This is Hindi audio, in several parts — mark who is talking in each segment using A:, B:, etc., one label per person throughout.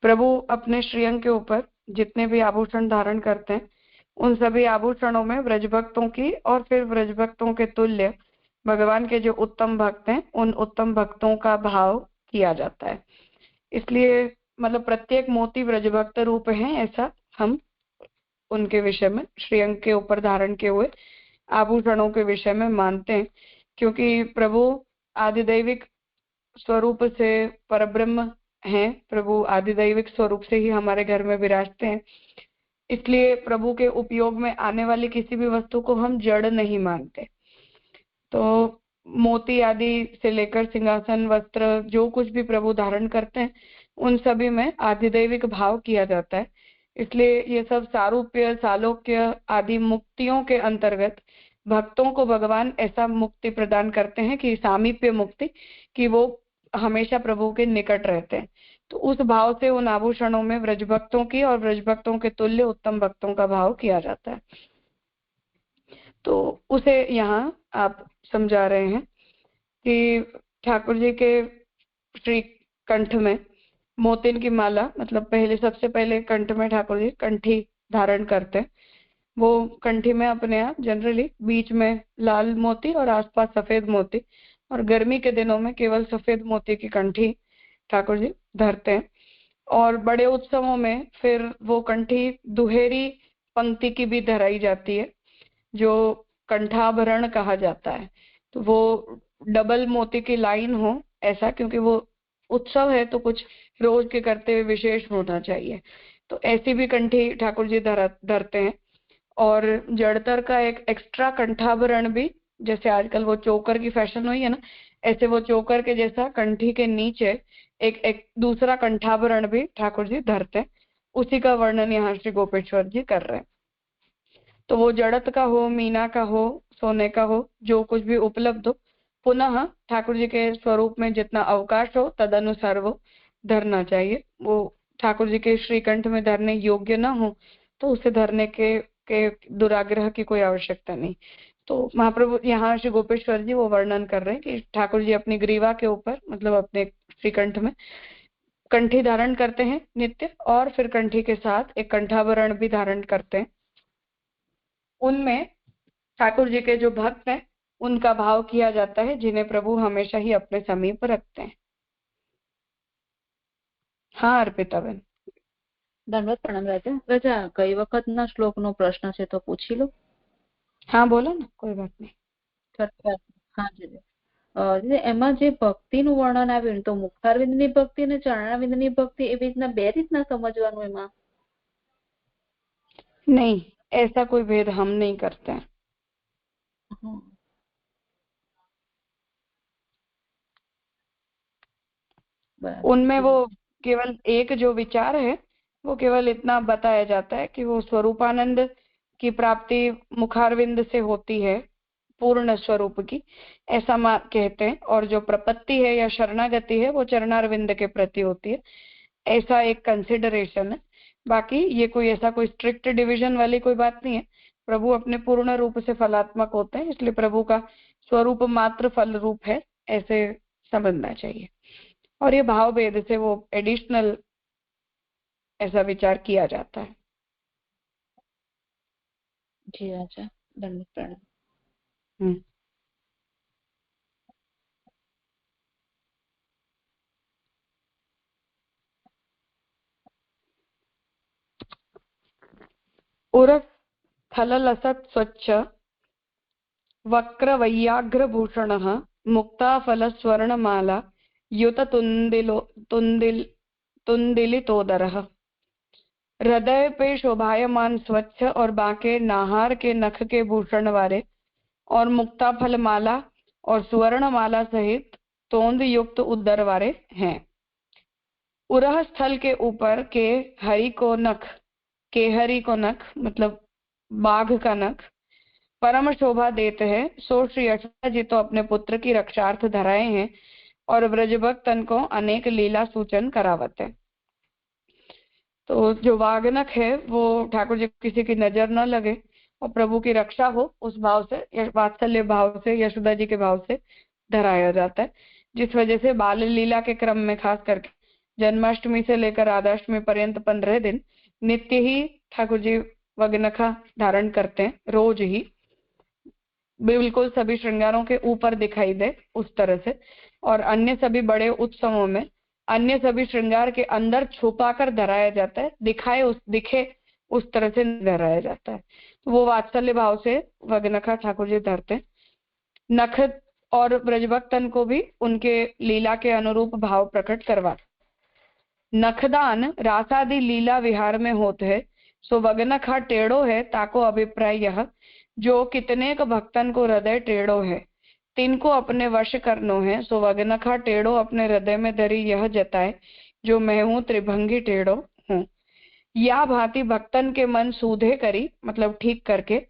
A: प्रभु अपने श्रीअंग के ऊपर जितने भी आभूषण धारण करते हैं उन सभी आभूषणों में व्रजभक्तों की और फिर व्रजभक्तों के तुल्य भगवान के जो उत्तम भक्त हैं उन उत्तम भक्तों का भाव किया जाता है। इसलिए मतलब प्रत्येक मोती व्रजभक्त रूप है, ऐसा हम उनके विषय में श्रीअंग के ऊपर धारण किए हुए आभूषणों के विषय में मानते हैं, क्योंकि प्रभु आदिदैविक स्वरूप से परब्रह्म हैं। प्रभु आदिदैविक स्वरूप से ही हमारे घर में विराजते हैं, इसलिए प्रभु के उपयोग में आने वाली किसी भी वस्तु को हम जड़ नहीं मानते। तो मोती आदि से लेकर सिंहासन, वस्त्र, जो कुछ भी प्रभु धारण करते हैं उन सभी में आदिदैविक भाव किया जाता है। इसलिए ये सब सारूप्य, सालोक्य आदि मुक्तियों के अंतर्गत भक्तों को भगवान ऐसा मुक्ति प्रदान करते हैं कि सामीप्य मुक्ति, कि वो हमेशा प्रभु के निकट रहते हैं। तो उस भाव से उन आभूषणों में व्रजभक्तों की और व्रजभक्तों के तुल्य उत्तम भक्तों का भाव किया जाता है। तो उसे यहाँ आप समझा रहे हैं कि ठाकुर जी के श्री कंठ में मोतिन की माला, मतलब पहले सबसे पहले कंठ में ठाकुर जी कंठी धारण करते हैं। वो कंठी में अपने आप जनरली बीच में लाल मोती और आसपास सफेद मोती, और गर्मी के दिनों में केवल सफेद मोती की कंठी ठाकुर जी धरते हैं। और बड़े उत्सवों में फिर वो कंठी दुहेरी पंक्ति की भी धराई जाती है, जो कंठाभरण कहा जाता है। तो वो डबल मोती की लाइन हो ऐसा, क्योंकि वो उत्सव है तो कुछ रोज के करते हुए विशेष होना चाहिए। तो ऐसी भी कंठी ठाकुर जी धरते हैं। और जड़तर का एक एक्स्ट्रा कंठाभरण भी, जैसे आजकल वो चोकर की फैशन हुई है ना, ऐसे वो चोकर के जैसा कंठी के नीचे एक दूसरा कंठाभरण भी ठाकुर जी धरते हैं। उसी का वर्णन यहाँ श्री गोपेश्वर जी कर रहे हैं। तो वो जड़त का हो, मीना का हो, सोने का हो, जो कुछ भी उपलब्ध हो, पुनः ठाकुर जी के स्वरूप में जितना अवकाश हो तदनुसार वो धरना चाहिए। वो ठाकुर जी के श्रीकंठ में धरने योग्य ना हो तो उसे धरने के दुराग्रह की कोई आवश्यकता नहीं। तो महाप्रभु यहाँ श्री गोपेश्वर जी वो वर्णन कर रहे हैं कि ठाकुर जी अपनी ग्रीवा के ऊपर, मतलब अपने श्रीकंठ में कंठी धारण करते हैं नित्य, और फिर कंठी के साथ एक कंठाभरण भी धारण करते हैं। उनमें ठाकुर जी के जो भक्त हैं उनका भाव किया जाता है, जिन्हें प्रभु हमेशा ही अपने समीप रखते हैं। हाँ अर्पिता बेन।
B: दंडवत प्रणाम राजा। राजा कई वखत ना श्लोक नो प्रश्न से तो पूछी लो।
A: हाँ बोलो ना, कोई बात नहीं।
B: हाँ जी, એમાં જે ભક્તિનું વર્ણન આવ્યું તો મુખારવિંદની ભક્તિ અને ચરણારવિંદની ભક્તિ એવી રીતના બે રીતના સમજવાનું એમાં?
A: नहीं, ऐसा कोई भेद हम नहीं करते हैं। उनमें वो केवल एक जो विचार है वो केवल इतना बताया जाता है कि वो स्वरूपानंद की प्राप्ति मुखारविंद से होती है, पूर्ण स्वरूप की, ऐसा कहते हैं। और जो प्रपत्ति है या शरणागति है वो चरणारविंद के प्रति होती है, ऐसा एक कंसिडरेशन है। बाकी ये कोई ऐसा कोई स्ट्रिक्ट डिवीजन वाली कोई बात नहीं है। प्रभु अपने पूर्ण रूप से फलात्मक होते हैं, इसलिए प्रभु का स्वरूप मात्र फल रूप है, ऐसे समझना चाहिए। और ये भाव भेद से वो एडिशनल ऐसा विचार किया जाता है।
B: जी राजा, दंडवत प्रणाम।
A: उरस्थललसत् स्वच्छ वक्रवैयाघ्रभूषणः मुक्ताफलस्वर्णमाला युत तुंदिलितोदरः। हृदय पे शोभायमान स्वच्छ और बांके नाहार के नख के भूषण वाले और मुक्ता फल माला और सुवर्ण माला सहित तोंद युक्त उदर वाले हैं। उरह स्थल के ऊपर के हरि को नख, केहरी को नख मतलब बाघ का नख परम शोभा देते हैं। सो श्री यशोदा जी तो अपने पुत्र की रक्षार्थ धराए हैं और ब्रजभक्तन को अनेक लीला सूचन करावत है। तो जो वागनक है वो ठाकुर जी किसी की नजर न लगे और प्रभु की रक्षा हो, उस भाव से, वात्सल्य भाव से, यशोदा जी के भाव से धराया जाता है, जिस वजह से बाल लीला के क्रम में खास करके जन्माष्टमी से लेकर राधाष्टमी पर्यंत 15 दिन नित्य ही ठाकुर जी वगनखा धारण करते हैं, रोज ही, बिल्कुल सभी श्रृंगारों के ऊपर दिखाई दे उस तरह से। और अन्य सभी बड़े उत्सवों में अन्य सभी श्रृंगार के अंदर छुपाकर धराया जाता है, दिखे उस तरह से धराया जाता है। तो वो वात्सल्य भाव से वगनखा ठाकुर जी धरते हैं। नख और ब्रजभक्तन को भी उनके लीला के अनुरूप भाव प्रकट करवा। नखदान रासादि लीला विहार में होते है, सो वगनखा टेढ़ो है, ताको अभिप्राय यह, जो कितनेक भक्तन को हृदय टेढ़ो है, तिनको अपने वश करनो है, सो वगनखा टेढ़ो अपने हृदय में धरी यह जताए, जो मैं हूं त्रिभंगी टेढ़ो हूं। या भांति भक्तन के मन सूधे करी, मतलब ठीक करके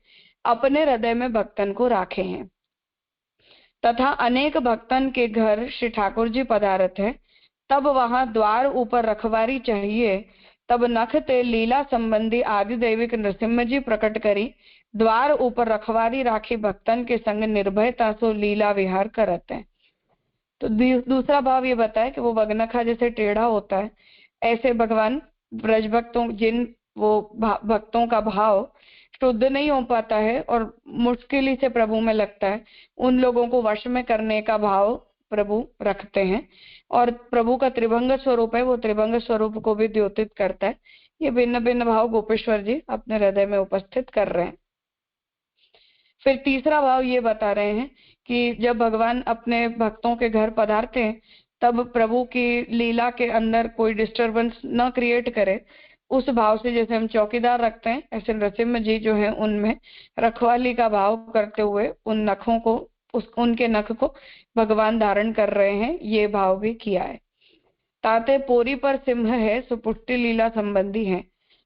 A: अपने हृदय में भक्तन को राखे हैं। तथा अनेक भक्तन के घर श्री ठाकुर जी पधारत है, तब वहां द्वार ऊपर रखवारी चाहिए, तब नख ते लीला संबंधी आदि दैविक नृसिंह जी प्रकट करी, द्वार ऊपर रखवारी राखी भक्तन के संग निर्भयता सो लीला विहार करते हैं। तो दूसरा भाव ये बताया कि वो वगनखा जैसे टेढ़ा होता है, ऐसे भगवान ब्रज भक्तों, जिन वो भक्तों का भाव शुद्ध नहीं हो पाता है और मुश्किल ही से प्रभु में लगता है, उन लोगों को वश में करने का भाव प्रभु रखते हैं। और प्रभु का त्रिभंग स्वरूप है, वो त्रिभंग स्वरूप को भी द्योतित करता है। ये भिन्न भिन्न भाव गोपेश्वर जी अपने हृदय में उपस्थित कर रहे हैं। फिर तीसरा भाव ये बता रहे हैं कि जब भगवान अपने भक्तों के घर पधारते हैं, तब प्रभु की लीला के अंदर कोई डिस्टरबेंस न क्रिएट करे, उस भाव से जैसे हम चौकीदार रखते हैं, ऐसे नृसिंह जी जो है उनमें रखवाली का भाव करते हुए उन नखों को, उनके नख को भगवान धारण कर रहे हैं, ये भाव भी किया है। ताते पोरी पर सिंह है, सुपुष्टि लीला संबंधी है,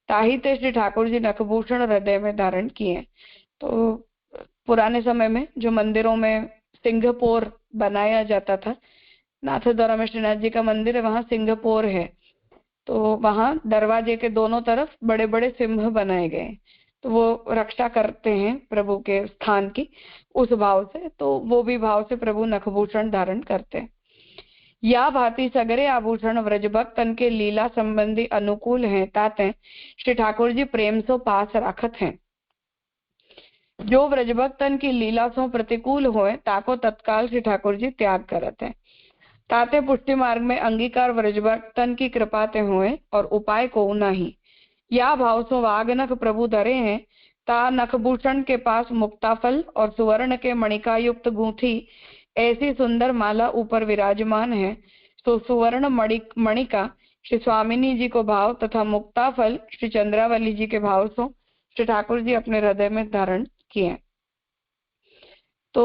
A: ताही ते श्री ठाकुर जी नखभूषण हृदय में धारण किए। तो पुराने समय में जो मंदिरों में सिंहपोर बनाया जाता था, नाथद्वारा में श्रीनाथ जी का मंदिर है, वहां सिंहपोर है, तो वहां दरवाजे के दोनों तरफ बड़े बड़े सिंह बनाए गए, तो वो रक्षा करते हैं प्रभु के स्थान की, उस भाव से। तो वो भी भाव से प्रभु नखभूषण धारण करते हैं। या भांति सगरे आभूषण व्रजभक्तन के लीला संबंधी अनुकूल हैं, ताते श्री ठाकुर जी प्रेम सो पास राखत हैं। जो व्रजभक्तन की लीला सो प्रतिकूल होए, ताको तत्काल श्री ठाकुर जी त्याग करत हैं। ताते पुष्टि मार्ग में अंगीकार व्रजभक्तन की कृपा ते हुए और उपाय को नहीं। या भाव सो वागनख प्रभु धरे हैं, ता नखभूषण के पास मुक्ताफल और सुवर्ण के मणिका युक्त गूंथी ऐसी सुंदर माला ऊपर विराजमान है। तो सुवर्ण मणिका श्री स्वामिनी जी को भाव तथा मुक्ताफल श्री चंद्रावली जी के भाव सो श्री ठाकुर जी अपने हृदय में धारण किए। तो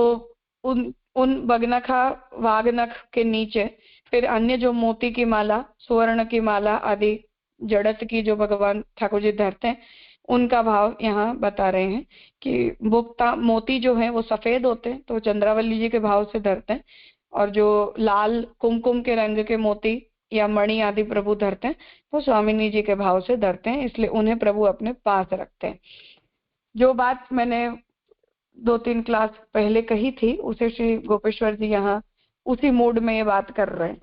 A: उन बगनखा वागनख के नीचे फिर अन्य जो मोती की माला, सुवर्ण की माला आदि जड़त की जो भगवान ठाकुर जी धरते हैं, उनका भाव यहाँ बता रहे हैं कि मुक्ता मोती जो है वो सफेद होते हैं, तो चंद्रावली जी के भाव से धरते हैं, और जो लाल कुमकुम के रंग के मोती या मणि आदि प्रभु धरते हैं, वो स्वामिनी जी के भाव से धरते हैं, इसलिए उन्हें प्रभु अपने पास रखते हैं। जो बात मैंने 2-3 क्लास पहले कही थी, उसे श्री गोपेश्वर जी यहाँ उसी मूड में ये बात कर रहे हैं।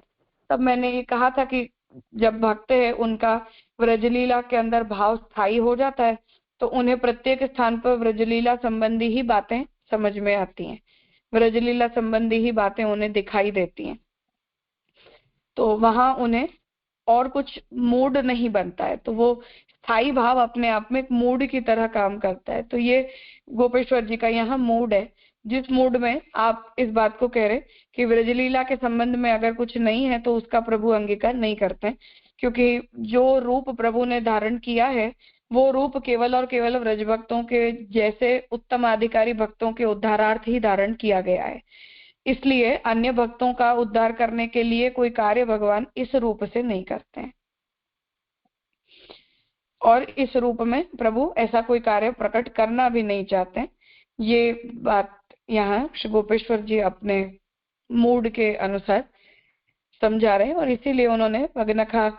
A: तब मैंने ये कहा था कि जब भक्त है उनका व्रजलीला के अंदर भाव स्थायी हो जाता है, तो उन्हें प्रत्येक स्थान पर व्रजलीला संबंधी ही बातें समझ में आती हैं, व्रजलीला संबंधी ही बातें उन्हें दिखाई देती हैं, तो वहां उन्हें और कुछ मूड नहीं बनता है, तो वो स्थायी भाव अपने आप में एक मूड की तरह काम करता है। तो ये गोपेश्वर जी का यहाँ मूड है, जिस मूड में आप इस बात को कह रहे कि व्रजलीला के संबंध में अगर कुछ नहीं है तो उसका प्रभु अंगीकार नहीं करते, क्योंकि जो रूप प्रभु ने धारण किया है वो रूप केवल और केवल व्रजभक्तों के जैसे उत्तम अधिकारी भक्तों के उद्धारार्थ ही धारण किया गया है। इसलिए अन्य भक्तों का उद्धार करने के लिए कोई कार्य भगवान इस रूप से नहीं करते हैं, और इस रूप में प्रभु ऐसा कोई कार्य प्रकट करना भी नहीं चाहते। ये बात यहाँ श्री गोपेश्वर जी अपने मूड के अनुसार समझा रहे हैं, और इसीलिए उन्होंने वगनखा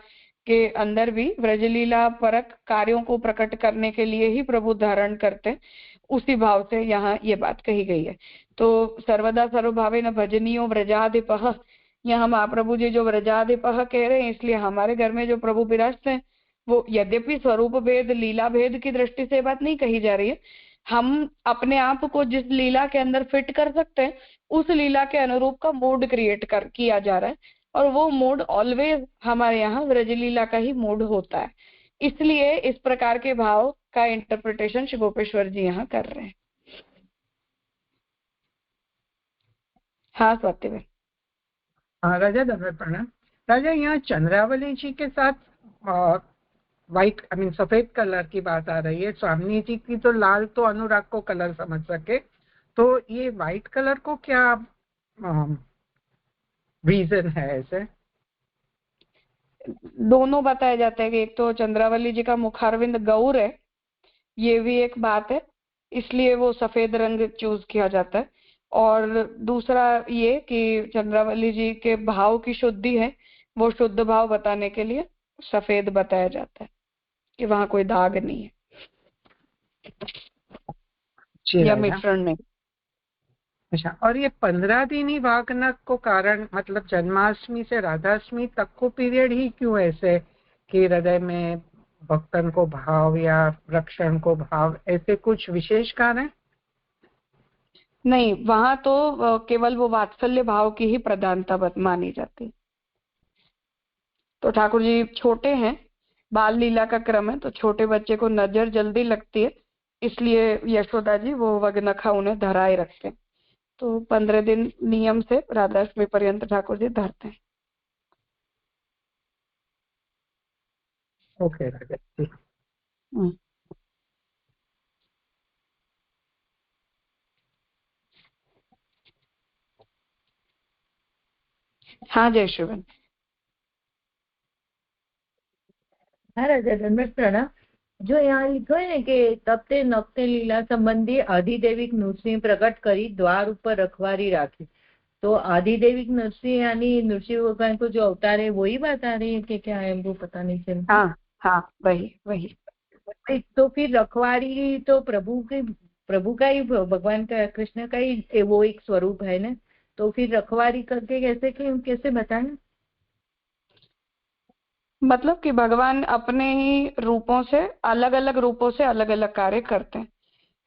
A: के अंदर भी व्रजलीला परक कार्यों को प्रकट करने के लिए ही प्रभु धारण करते, उसी भाव से यहाँ ये बात कही गई है। तो सर्वदा सर्वभावे न भजनीयो व्रजाधिपः यहाँ महाप्रभु जी जो व्रजाधिपः कह रहे हैं, इसलिए हमारे घर में जो प्रभु विराजते हैं वो यद्यपि स्वरूप भेद लीला भेद की दृष्टि से बात नहीं कही जा रही है, हम अपने आप को जिस लीला के अंदर फिट कर सकते हैं उस लीला के अनुरूप का मूड क्रिएट कर किया जा रहा है, और वो मूड ऑलवेज हमारे यहाँ व्रज लीला का ही मूड होता है। इसलिए इस प्रकार के भाव का इंटरप्रिटेशन श्री गोपेश्वर जी यहाँ कर रहे हैं। हाँ स्वाति बहन।
C: राजा दंडवत प्रणाम। राजा, यहाँ चंद्रावली जी के साथ व्हाइट सफेद कलर की बात आ रही है। स्वामी जी की तो लाल तो अनुराग को कलर समझ सके, तो ये व्हाइट कलर को क्या रीजन है? ऐसे
A: दोनों बताया जाता है कि एक तो चंद्रावली जी का मुखारविंद गौर है, ये भी एक बात है, इसलिए वो सफेद रंग चूज किया जाता है। और दूसरा ये कि चंद्रावली जी के भाव की शुद्धि है, वो शुद्ध भाव बताने के लिए सफेद बताया जाता है कि वहां कोई दाग नहीं है या मिश्रण नहीं।
C: अच्छा, और ये 15 दिन ही वागनक को कारण, मतलब जन्माष्टमी से राधाष्टमी तक को पीरियड ही क्यों ऐसे कि हृदय में भक्तन को भाव या रक्षण को भाव, ऐसे कुछ विशेष कारण?
A: नहीं, वहां तो केवल वो वात्सल्य भाव की ही प्रधानता मानी जाती। तो ठाकुर जी छोटे हैं, बाल लीला का क्रम है, तो छोटे बच्चे को नजर जल्दी लगती है, इसलिए यशोदा जी वो वगनखा उन्हें धराए रखते हैं। तो 15 दिन नियम से राधाष्टमी पर्यंत ठाकुर जी धरते हैं।
C: ओके राजा।
A: हाँ जय श्रीवन।
D: हाँ राजा धर्मेश प्रणाम। जो यहाँ लिखो है ने कि तपते नक्ते लीला संबंधी आदिदेविक नृसिंह प्रकट करी द्वार ऊपर रखवारी राखी, तो आदिदेविक नृसिंह यानी नृसिंह भगवान को जो अवतार है वही बात आ रही है कि क्या है, वो पता नहीं चल।
A: हाँ हाँ, वही वही।
D: तो फिर रखवारी तो प्रभु का ही, भगवान का, कृष्ण का ही वो एक स्वरूप है ना, तो फिर रखवारी करके कैसे बताना?
A: मतलब कि भगवान अपने ही रूपों से अलग अलग कार्य करते हैं,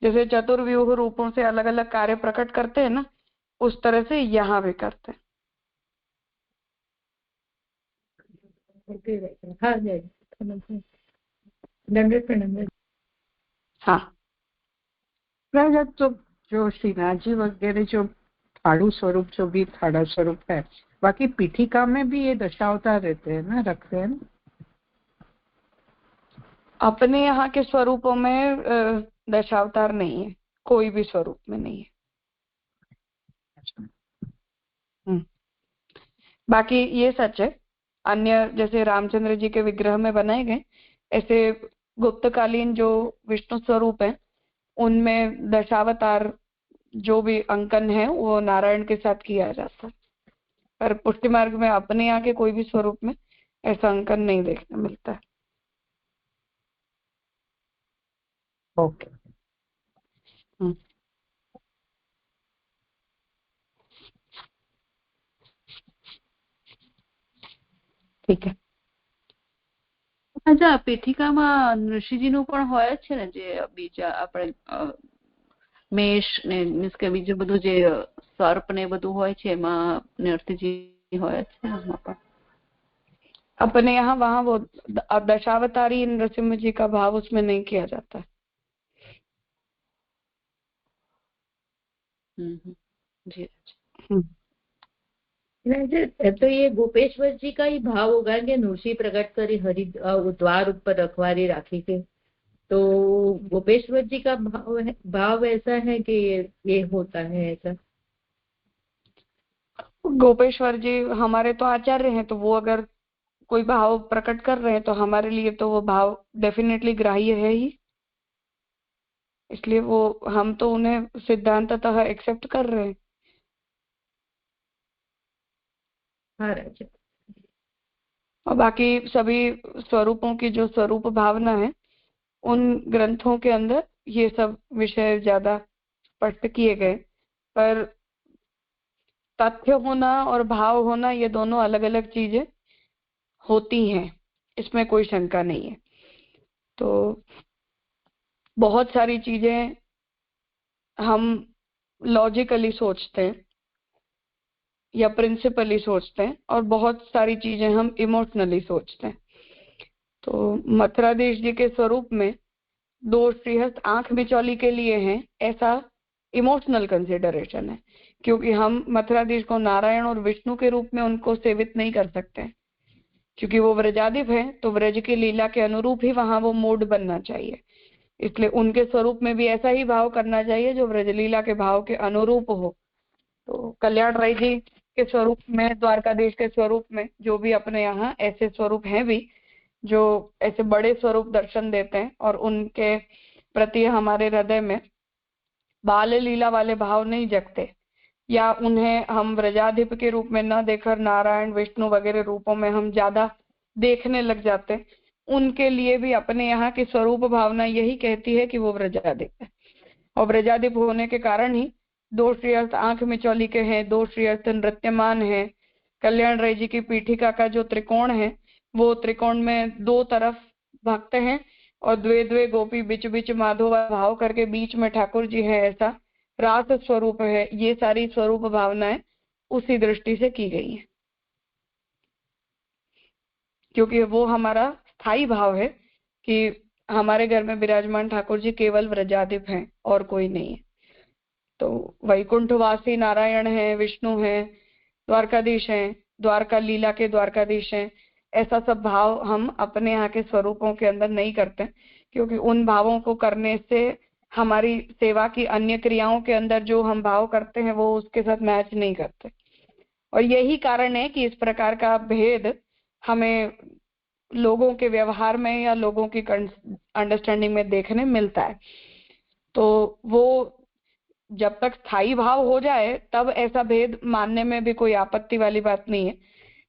A: जैसे चतुर्व्यूह रूपों से अलग अलग कार्य प्रकट करते हैं ना, उस तरह से यहाँ भी करते हैं।
D: हाँ जय दंडवत प्रणाम।
A: हाँ
C: राजा, तो जो श्रीनाथ जी वगैरह जो ठाड़ू स्वरूप, जो भी ठाड़ा स्वरूप है, बाकी पीठिका में भी ये दशावतार रहते हैं ना, रखते हैं ना?
A: अपने यहाँ के स्वरूपों में दशावतार नहीं है, कोई भी स्वरूप में नहीं है। बाकी ये सच है, अन्य जैसे रामचंद्र जी के विग्रह में बनाए गए, ऐसे गुप्तकालीन जो विष्णु स्वरूप है उनमें दशावतार जो भी अंकन है वो नारायण के साथ किया जाता है, पर पुष्टि मार्ग में अपने यहाँ के कोई भी स्वरूप में ऐसा अंकन नहीं देखने मिलता है।
C: ओके।
A: ठीक है।
B: અચ્છા, પીઠિકામાં ઋષિજીનું પણ હોય જ છે ને, જે બીજા આપણે મેષ ને મીન્સ કે બીજું બધું જે સર્પ ને બધું હોય છે એમાં નરસિંહજી હોય જ છે એમાં પણ।
A: अपने यहाँ वहाँ वो दशावतारी नरसिंह जी का भाव उसमें नहीं किया जाता है।
B: जी।
D: तो ये गोपेश्वर जी का ही भाव होगा कि नृसिंह प्रकट करी हरि द्वार ऊपर रखवारी राखी के, तो गोपेश्वर जी का भाव ऐसा है कि ये होता है ऐसा?
A: गोपेश्वर जी हमारे तो आचार्य हैं, तो वो अगर कोई भाव प्रकट कर रहे हैं तो हमारे लिए तो वो भाव डेफिनेटली ग्राह्य है ही, इसलिए वो हम तो उन्हें सिद्धांततः एक्सेप्ट कर रहे हैं।
D: हाँ राजा।
A: और बाकी सभी स्वरूपों की जो स्वरूप भावना है उन ग्रंथों के अंदर ये सब विषय ज्यादा स्पष्ट किए गए, पर तथ्य होना और भाव होना ये दोनों अलग अलग चीजें होती हैं, इसमें कोई शंका नहीं है। तो बहुत सारी चीजें हम लॉजिकली सोचते हैं या प्रिंसिपली सोचते हैं और बहुत सारी चीजें हम इमोशनली सोचते हैं। तो मथुराधीश जी के स्वरूप में दो श्रीहस्त आंख मिचौली के लिए हैं, ऐसा इमोशनल कंसिडरेशन है, क्योंकि हम मथुराधीश को नारायण और विष्णु के रूप में उनको सेवित नहीं कर सकते हैं, क्योंकि वो व्रजाधिप है, तो व्रज की लीला के अनुरूप ही वहां वो मूड बनना चाहिए। इसलिए उनके स्वरूप में भी ऐसा ही भाव करना चाहिए जो व्रजलीला के भाव के अनुरूप हो। तो कल्याण राय जी के स्वरूप में, द्वारकाधीश के स्वरूप में, जो भी अपने यहाँ ऐसे स्वरूप हैं भी जो ऐसे बड़े स्वरूप दर्शन देते हैं और उनके प्रति हमारे हृदय में बाल लीला वाले भाव नहीं जगते, या उन्हें हम व्रजाधिप के रूप में न देखकर नारायण विष्णु वगैरह रूपों में हम ज्यादा देखने लग जाते, उनके लिए भी अपने यहाँ की स्वरूप भावना यही कहती है कि वो व्रजाधिप है। और व्रजाधिप होने के कारण ही दो श्रीहस्त आंख मिचौली के हैं, दो श्रीहस्त नृत्यमान है। कल्याण राय जी की पीठिका का जो त्रिकोण है वो त्रिकोण में दो तरफ भक्त हैं और द्वे द्वे गोपी बिच बिच माधो भाव करके बीच में ठाकुर जी है, ऐसा रास स्वरूप है। ये सारी स्वरूप भावनाएं उसी दृष्टि से की गई है, क्योंकि वो हमारा स्थायी भाव है कि हमारे घर में विराजमान ठाकुर जी केवल व्रजाधिप हैं और कोई नहीं है। तो वैकुंठवासी नारायण है, विष्णु है, द्वारकाधीश हैं, द्वारका लीला के द्वारकाधीश हैं, ऐसा सब भाव हम अपने यहाँ के स्वरूपों के अंदर नहीं करते, क्योंकि उन भावों को करने से हमारी सेवा की अन्य क्रियाओं के अंदर जो हम भाव करते हैं वो उसके साथ मैच नहीं करते। और यही कारण है कि इस प्रकार का भेद हमें लोगों के व्यवहार में या लोगों की अंडरस्टैंडिंग में देखने मिलता है। तो वो जब तक स्थायी भाव हो जाए तब ऐसा भेद मानने में भी कोई आपत्ति वाली बात नहीं है।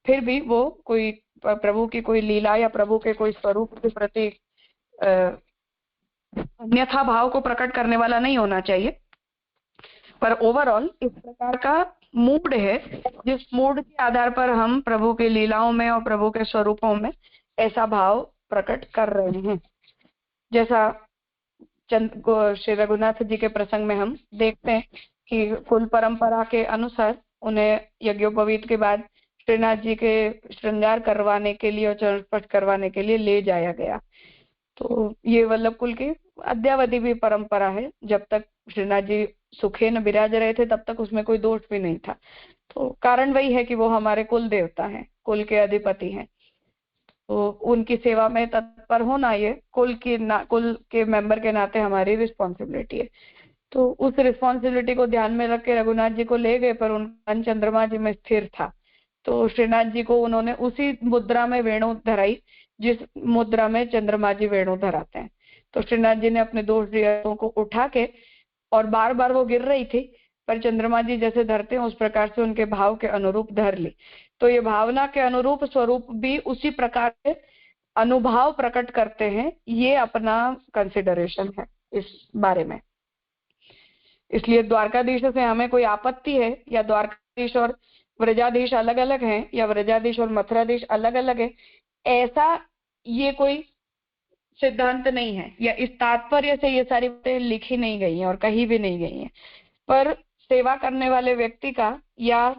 A: फिर भी वो कोई प्रभु की कोई लीला या प्रभु के कोई स्वरूप के प्रति अन्यथा भाव को प्रकट करने वाला नहीं होना चाहिए। पर ओवरऑल इस प्रकार का मूड है जिस मूड के आधार पर हम प्रभु की लीलाओं में और प्रभु के स्वरूपों में ऐसा भाव प्रकट कर रहे हैं। जैसा श्री रघुनाथ जी के प्रसंग में हम देखते हैं कि कुल परंपरा के अनुसार उन्हें यज्ञोपवीत के बाद श्रीनाथ जी के श्रृंगार करवाने के लिए और चरण स्पर्श करवाने के लिए ले जाया गया। तो ये वल्लभ कुल की अद्यावधि भी परंपरा है। जब तक श्रीनाथ जी सुखे न विराज रहे थे तब तक उसमें कोई दोष भी नहीं था। तो कारण वही है कि वो हमारे कुल देवता हैं, कुल के अधिपति हैं, तो उनकी सेवा में तत्पर होना ये कुल के मेंबर के नाते हमारी रिस्पॉन्सिबिलिटी है। तो उस रिस्पॉन्सिबिलिटी को ध्यान में रख के रघुनाथ जी को ले गए, पर उनका मन चंद्रमा जी में स्थिर था। तो श्रीनाथ जी को उन्होंने उसी मुद्रा में वेणु धराई जिस मुद्रा में चंद्रमा जी वेणु धराते हैं। तो श्रीनाथ जी ने अपने दो श्रीहस्तों को उठा के, और बार बार वो गिर रही थी, पर चंद्रमा जी जैसे धरते हैं उस प्रकार से उनके भाव के अनुरूप धर ली। तो ये भावना के अनुरूप स्वरूप भी उसी प्रकार से अनुभाव प्रकट करते हैं। ये अपना कंसिडरेशन है इस बारे में। इसलिए द्वारकाधीश से हमें कोई आपत्ति है या द्वारकाधीश और व्रजाधीश अलग अलग हैं या व्रजाधीश और मथुराधीश अलग अलग है, ऐसा ये कोई सिद्धांत नहीं है, या इस तात्पर्य से ये सारी बातें लिखी नहीं गई हैं और कही भी नहीं गई हैं। पर सेवा करने वाले व्यक्ति का या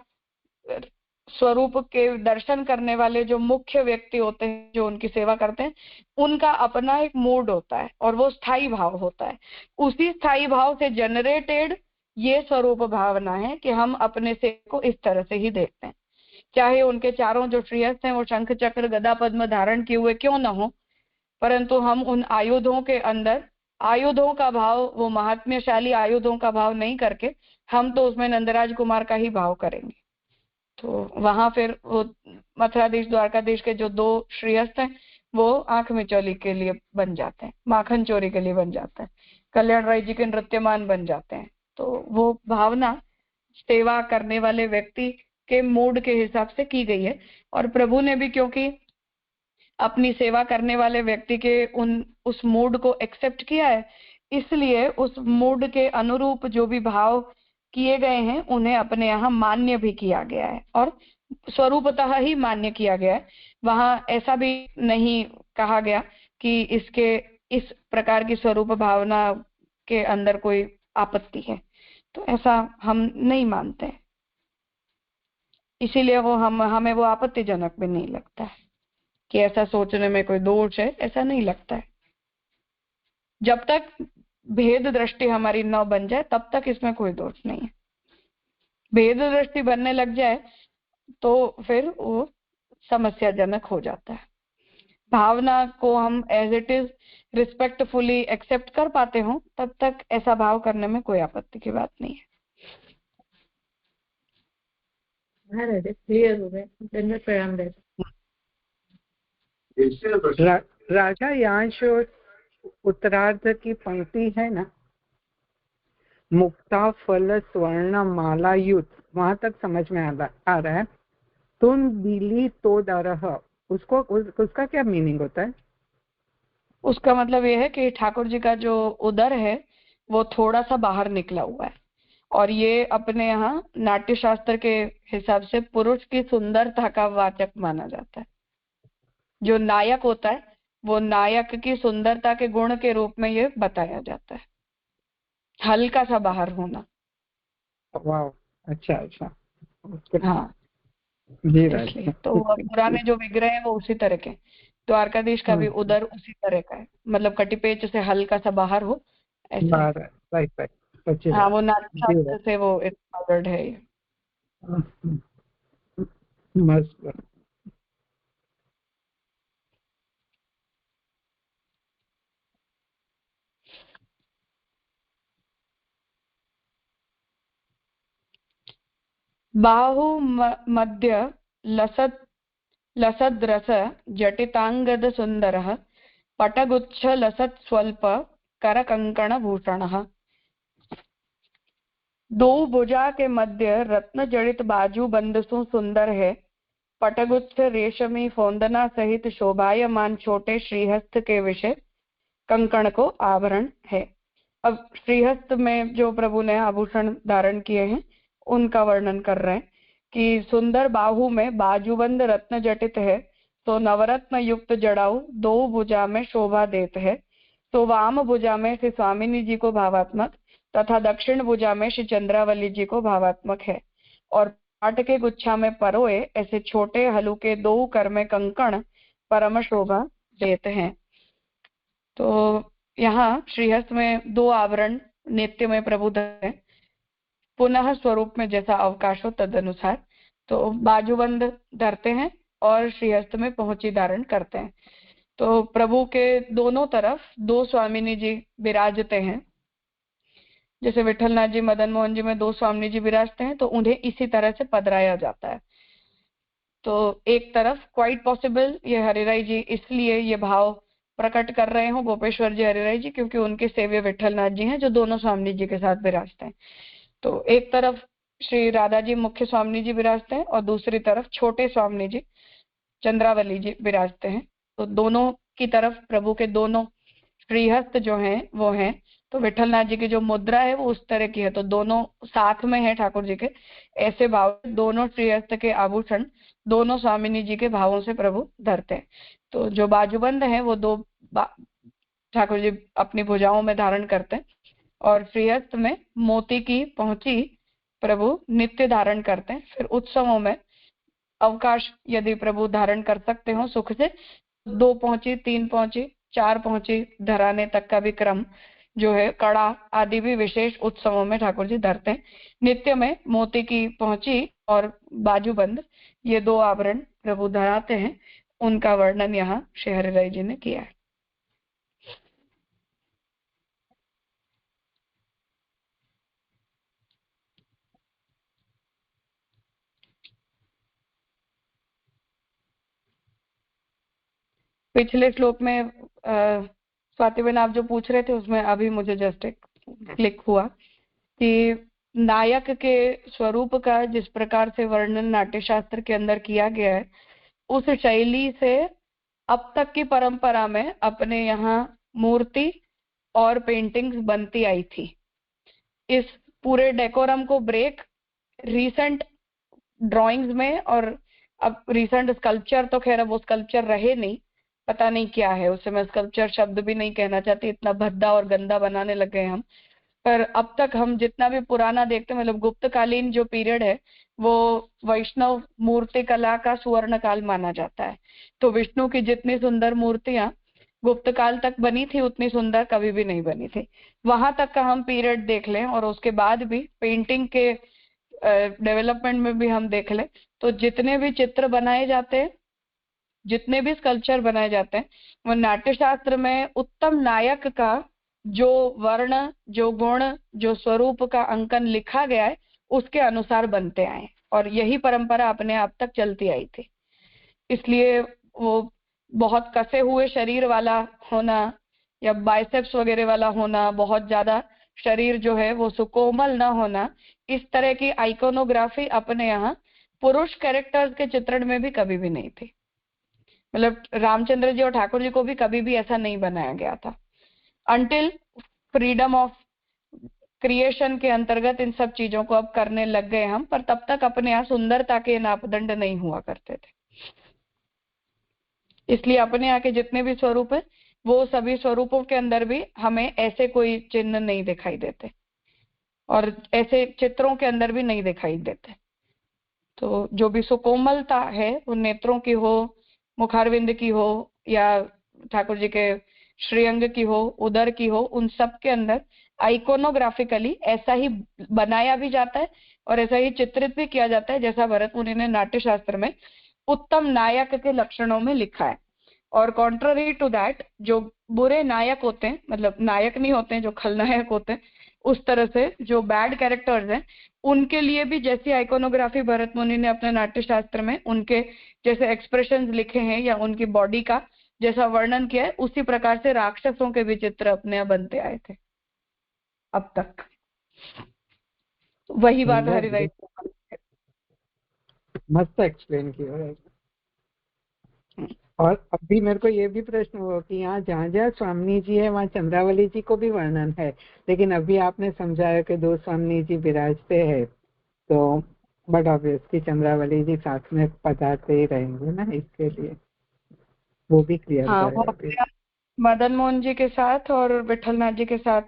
A: स्वरूप के दर्शन करने वाले जो मुख्य व्यक्ति होते हैं जो उनकी सेवा करते हैं, उनका अपना एक मूड होता है और वो स्थायी भाव होता है। उसी स्थायी भाव से जनरेटेड ये स्वरूप भावना है कि हम अपने सेवा को इस तरह से ही देखते हैं। चाहे उनके चारों जो श्रीहस्त हैं वो शंख चक्र गदा पद्म धारण किए हुए क्यों न हो, परंतु हम उन आयुधों के अंदर आयुधों का भाव, वो महात्म्यशाली आयुधों का भाव नहीं करके हम तो उसमें नंदराज कुमार का ही भाव करेंगे। तो वहां फिर वो मथुराधीश द्वारकाधीश के जो दो श्रीहस्त हैं वो आंख मिचौली के लिए बन जाते हैं, माखन चोरी के लिए बन जाते हैं, कल्याण राय जी के नृत्यमान बन जाते हैं। तो वो भावना सेवा करने वाले व्यक्ति के मूड के हिसाब से की गई है। और प्रभु ने भी क्योंकि अपनी सेवा करने वाले व्यक्ति के उस मूड को एक्सेप्ट किया है, इसलिए उस मूड के अनुरूप जो भी भाव किए गए हैं उन्हें अपने यहाँ मान्य भी किया गया है और स्वरूपतः ही मान्य किया गया है। वहां ऐसा भी नहीं कहा गया कि इसके इस प्रकार की स्वरूप भावना के अंदर कोई आपत्ति है, तो ऐसा हम नहीं मानते, इसीलिए वो हमें वो आपत्तिजनक भी नहीं लगता है कि ऐसा सोचने में कोई दोष है, ऐसा नहीं लगता है। जब तक भेद दृष्टि हमारी न बन जाए तब तक इसमें कोई दोष नहीं है। भेद दृष्टि बनने लग जाए तो फिर वो समस्याजनक हो जाता है। भावना को हम as it is respectfully accept कर पाते हो तब तक ऐसा भाव करने में कोई आपत्ति की बात नहीं है।
D: क्लियर हो गए, धन्यवाद, प्रणाम।
C: राजा यहाँ जो उत्तरार्ध की पंक्ति है ना, मुक्ता फल स्वर्ण माला युद्ध, वहां तक समझ में आ रहा है। तुम दिली तो दरह, उसका क्या मीनिंग होता है?
A: उसका मतलब ये है कि ठाकुर जी का जो उदर है वो थोड़ा सा बाहर निकला हुआ है, और ये अपने यहाँ नाट्य शास्त्र के हिसाब से पुरुष की सुंदरता का वाचक माना जाता है। जो नायक होता है वो नायक की सुंदरता के गुण के रूप में ये बताया जाता है, हल्का सा बाहर होना।
C: वाह, अच्छा अच्छा,
A: हाँ
C: जी।
A: इसलिए तो पुराने जो विग्रह है वो उसी तरह के, द्वारकाधीश का भी उदर उसी तरह का है, मतलब कटिपेच से हल्का सा बाहर हो ऐसा।
C: राइट राइट,
A: हाँ वो नाट्य से वो इंस्पायर्ड है ये।
C: मस्त।
A: बाहु मध्य लसद्रस जटितांगद सुंदरः पटगुच्छ लसत् स्वल्प करकंकण भूषणः। दो भुजा के मध्य रत्न जड़ित बाजू बंद सु सुंदर है, पटगुच्छ रेशमी फौंदना सहित शोभायमान छोटे श्रीहस्त के विषय कंकण को आभरण है। अब श्रीहस्त में जो प्रभु ने आभूषण धारण किए हैं उनका वर्णन कर रहे हैं कि सुंदर बाहु में बाजूबंद रत्न जटित है, तो नवरत्न युक्त जड़ाऊ दो भुजा में शोभा देते है। तो वाम भुजा में श्री स्वामिनी जी को भावात्मक तथा दक्षिण भुजा में श्री चंद्रावली जी को भावात्मक है, और पाट के गुच्छा में परोए ऐसे छोटे हलुके दो कर में कंकण परम शोभा देते हैं। तो यहाँ श्रीहस्त में दो आवरण नित्य में प्रभु धरे, पुनः स्वरूप में जैसा अवकाश हो तद अनुसार, तो बाजूबंद धरते हैं और श्रीहस्त में पहुंची धारण करते हैं। तो प्रभु के दोनों तरफ दो स्वामिनी जी विराजते हैं, जैसे विठलनाथ जी मदन मोहन जी में दो स्वामिनी जी विराजते हैं, तो उन्हें इसी तरह से पधराया जाता है। तो एक तरफ क्वाइट पॉसिबल ये हरिराय जी इसलिए ये भाव प्रकट कर रहे हो गोपेश्वर जी हरिराय जी, क्योंकि उनके सेव्य विठलनाथ जी हैं जो दोनों स्वामिनी जी के साथ विराजते हैं। तो एक तरफ श्री राधा जी मुख्य स्वामिनी जी विराजते हैं और दूसरी तरफ छोटे स्वामिनी जी चंद्रावली जी विराजते हैं। तो दोनों की तरफ प्रभु के दोनों श्रीहस्त जो हैं वो हैं, तो विठलनाथ जी की जो मुद्रा है वो उस तरह की है, तो दोनों साथ में है ठाकुर जी के, ऐसे भाव दोनों श्रीहस्त के आभूषण दोनों स्वामिनी जी के भावों से प्रभु धरते हैं। तो जो बाजूबंद है वो दो ठाकुर जी अपनी भुजाओं में धारण करते हैं, और श्रीहस्त में मोती की पहुंची प्रभु नित्य धारण करते हैं। फिर उत्सवों में अवकाश यदि प्रभु धारण कर सकते हो सुख से, 2 पहुंची 3 पहुंची 4 पहुंची धराने तक का भी क्रम जो है, कड़ा आदि भी विशेष उत्सवों में ठाकुर जी धरते हैं। नित्य में मोती की पहुंची और बाजूबंद ये दो आवरण प्रभु धराते हैं, उनका वर्णन यहाँ श्री हरिराय जी ने किया है। पिछले श्लोक में स्वातिबेन आप जो पूछ रहे थे उसमें अभी मुझे जस्ट एक क्लिक हुआ कि नायक के स्वरूप का जिस प्रकार से वर्णन नाट्य शास्त्र के अंदर किया गया है, उस शैली से अब तक की परंपरा में अपने यहाँ मूर्ति और पेंटिंग्स बनती आई थी। इस पूरे डेकोरम को ब्रेक रीसेंट ड्राइंग्स में, और अब रीसेंट स्कल्पचर तो खैर अब वो स्कल्पचर रहे नहीं, पता नहीं क्या है उसे, मैं स्कल्पचर शब्द भी नहीं कहना चाहती, इतना भद्दा और गंदा बनाने लग गए हम। पर अब तक हम जितना भी पुराना देखते हैं, मतलब गुप्तकालीन जो पीरियड है वो वैष्णव मूर्ति कला का सुवर्ण काल माना जाता है। तो विष्णु की जितनी सुंदर मूर्तियां गुप्त काल तक बनी थी उतनी सुंदर कभी भी नहीं बनी थी। वहां तक का हम पीरियड देख लें और उसके बाद भी पेंटिंग के डेवलपमेंट में भी हम देख लें, तो जितने भी चित्र बनाए जाते हैं, जितने भी स्कल्पचर बनाए जाते हैं, वो नाट्यशास्त्र में उत्तम नायक का जो वर्ण, जो गुण, जो स्वरूप का अंकन लिखा गया है उसके अनुसार बनते आए, और यही परंपरा अपने आप तक चलती आई थी। इसलिए वो बहुत कसे हुए शरीर वाला होना या बाइसेप्स वगैरह वाला होना, बहुत ज्यादा शरीर जो है वो सुकोमल ना होना, इस तरह की आइकोनोग्राफी अपने यहाँ पुरुष कैरेक्टर्स के चित्रण में भी कभी भी नहीं थी। मतलब रामचंद्र जी और ठाकुर जी को भी कभी भी ऐसा नहीं बनाया गया था, अंटिल फ्रीडम ऑफ क्रिएशन के अंतर्गत इन सब चीजों को अब करने लग गए हम, पर तब तक अपने यहाँ सुंदरता के मापदंड नहीं हुआ करते थे। इसलिए अपने यहाँ के जितने भी स्वरूप है वो सभी स्वरूपों के अंदर भी हमें ऐसे कोई चिन्ह नहीं दिखाई देते, और ऐसे चित्रों के अंदर भी नहीं दिखाई देते। तो जो भी सुकोमलता है वो नेत्रों की हो, मुखारविंद की हो, या ठाकुर जी के श्रीअंग की हो, उदर की हो, उन सब के अंदर आइकोनोग्राफिकली ऐसा ही बनाया भी जाता है और ऐसा ही चित्रित भी किया जाता है जैसा भरत मुनि ने नाट्यशास्त्र में उत्तम नायक के लक्षणों में लिखा है। और कॉन्ट्ररी टू दैट, जो बुरे नायक होते हैं, मतलब नायक नहीं होते हैं, जो खलनायक होते हैं, उस तरह से जो बैड कैरेक्टर्स हैं उनके लिए भी जैसी आइकोनोग्राफी भरत मुनि ने अपने नाट्यशास्त्र में उनके जैसे एक्सप्रेशंस लिखे हैं या उनकी बॉडी का जैसा वर्णन किया है, उसी प्रकार से राक्षसों के भी चित्र अपने यहाँ बनते आए थे अब तक। वही बात हरिराई
C: मस्त एक्सप्लेन किया है। और अभी मेरे को ये भी प्रश्न हुआ कि यहाँ जहाँ जहाँ स्वामी जी है वहाँ चंद्रावली जी को भी वर्णन है, लेकिन अभी आपने समझाया कि दो स्वामी जी विराजते हैं, तो बट ऑब्वियसली चंद्रावली जी साथ में पधारते ही रहेंगे ना, इसके लिए वो भी क्लियर
A: वो
C: करें।
A: मदन मोहन जी के साथ और विठलनाथ जी के साथ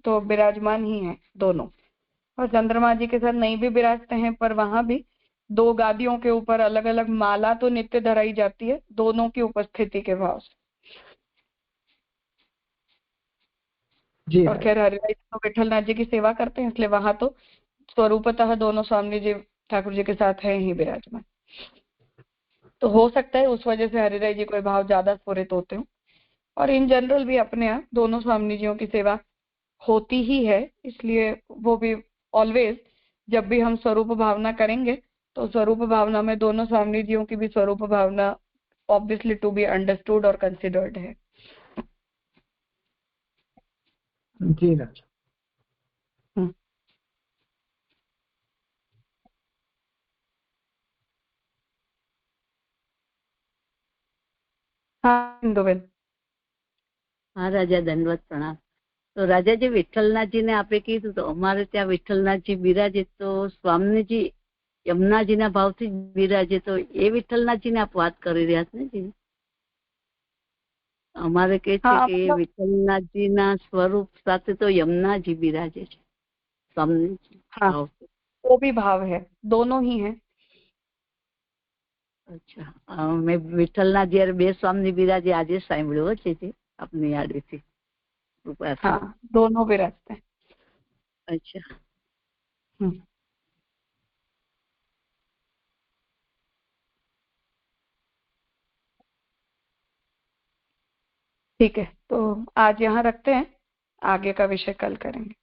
A: तो विराजमान ही है दोनों, और चंद्रमा जी के साथ नहीं भी विराजते हैं, पर वहां भी दो गादियों के ऊपर अलग अलग माला तो नित्य धराई जाती है दोनों की उपस्थिति के भाव से।
C: जी
A: और खैर हरिराई तो विठलनाथ जी की सेवा करते हैं, इसलिए वहां तो स्वरूपतः दोनों स्वामी जी ठाकुर जी के साथ है ही विराजमान। तो हो सकता है उस वजह से हरिराई जी को भाव ज्यादा स्फुरित होते हो, और इन जनरल भी अपने यहाँ दोनों स्वामी जियों की सेवा होती ही है, इसलिए वो भी ऑलवेज जब भी हम स्वरूप भावना करेंगे तो स्वरूप भावना में दोनों स्वामी जियों की भी स्वरूप भावना ऑब्वियसली टू बी अंडरस्टूड और कंसिडर्ड है।
C: जी राजा।
A: हाँ इंदुबेन।
B: હા રાજા દંડવત પ્રણામ. તો રાજાજી વિઠ્ઠલનાથજીને આપણે કીધું તો અમારે ત્યાં વિઠ્ઠલનાથજી બિરાજે તો સ્વામીજી યમુનાજીના ભાવથી જ બિરાજે, તો એ વિઠ્ઠલનાથજીને આપ વાત કરી રહ્યા છો ને જી? અમારે કે છે કે વિઠ્ઠલનાથજીના સ્વરૂપ સાથે તો યમુનાજી બિરાજે છે સ્વામીજી.
A: हाँ वो भी भाव है, दोनों ही है।
B: અચ્છા, મેં વિઠ્ઠલનાથ જયારે બે સ્વામી બિરાજે આજે સાંભળ્યો છે આપની યાદેથી.
A: हाँ दोनों विराजते हैं।
B: अच्छा
A: ठीक है, तो आज यहाँ रखते हैं, आगे का विषय कल करेंगे।